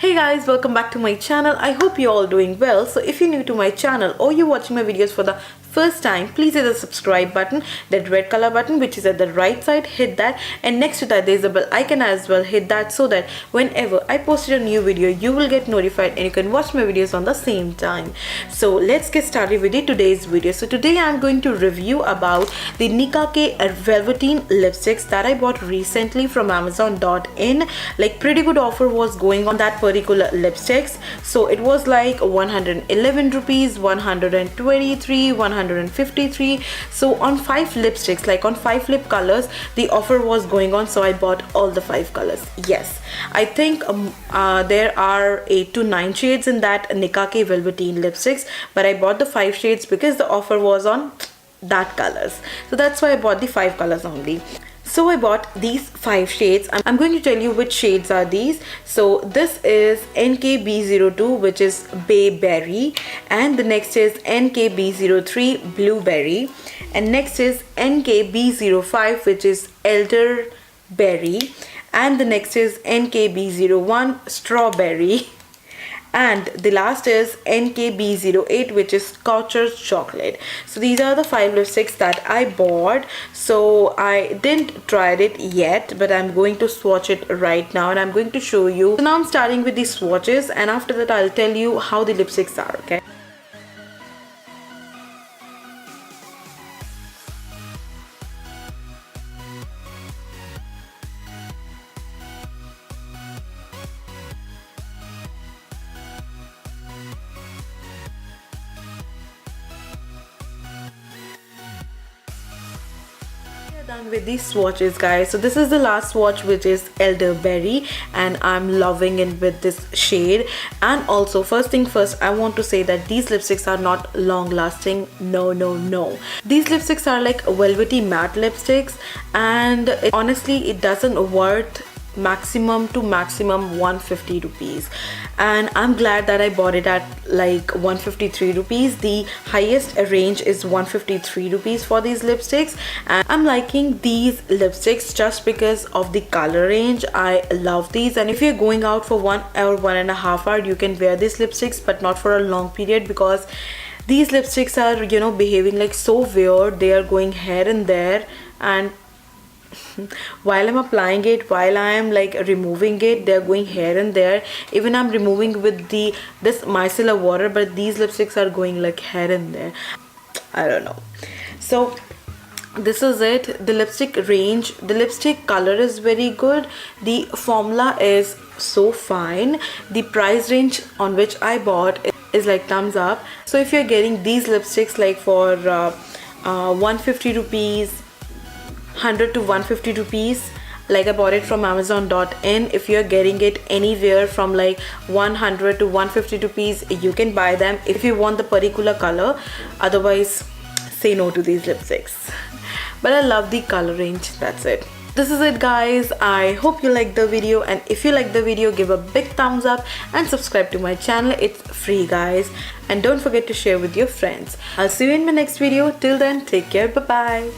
Hey guys, welcome back to my channel. I hope you're all doing well. So if you're new to my channel or you're watching my videos for the first time, please hit the subscribe button, that red color button which is at the right side, hit that, and next to that there's a bell icon as well. Hit that so that whenever I post a new video you will get notified and you can watch my videos on the same time. So let's get started with today's video. So today I'm going to review about the Nicka Velveteen lipsticks that I bought recently from Amazon.in. Like pretty good offer was going on that particular lipsticks. So it was like 111 rupees, 123, 153. So on 5 lipsticks, like on 5 lip colors, the offer was going on, so I bought all the 5 colors. Yes, I think there are 8 to 9 shades in that Nicka Velveteen lipsticks, but I bought the 5 shades because the offer was on that colors, so that's why I bought the 5 colors only. So I bought these 5 shades. I'm going to tell you which shades are these. So this is NKB02, which is Bayberry, and the next is NKB03, Blueberry, and next is NKB05, which is Elderberry, and the next is NKB01, Strawberry, and the last is NKB08, which is Cultured Chocolate. So these are the 5 lipsticks that I bought. So I didn't try it yet, but I'm going to swatch it right now and I'm going to show you. So now I'm starting with the swatches, and after that I'll tell you how the lipsticks are, okay? Done with these swatches, guys. So this is the last swatch, which is Elderberry, and I'm loving it with this shade. And also, first thing first, I want to say that these lipsticks are not long lasting. No. These lipsticks are like Velveteen matte lipsticks, and honestly it doesn't worth maximum to maximum 150 rupees, and I'm glad that I bought it at like 153 rupees. The highest range is 153 rupees for these lipsticks, and I'm liking these lipsticks just because of the color range. I love these, and if you're going out for 1 or 1.5 hours, you can wear these lipsticks, but not for a long period, because these lipsticks are, you know, behaving like so weird. They are going here and there, and while I'm applying it, while I'm like removing it, they're going here and there. Even I'm removing with this micellar water, but these lipsticks are going like here and there. I don't know. So this is it. The lipstick range, the lipstick color is very good. The formula is so fine. The price range on which I bought is like thumbs up. So if you're getting these lipsticks like for 150 rupees, 100 to 150 rupees, like I bought it from Amazon.in. If you're getting it anywhere from like 100 to 150 rupees, you can buy them if you want the particular color. Otherwise, say no to these lipsticks. But I love the color range. That's it. This is it, guys. I hope you liked the video, and if you like the video, give a big thumbs up and subscribe to my channel. It's free, guys, and don't forget to share with your friends. I'll see you in my next video. Till then, take care. Bye bye.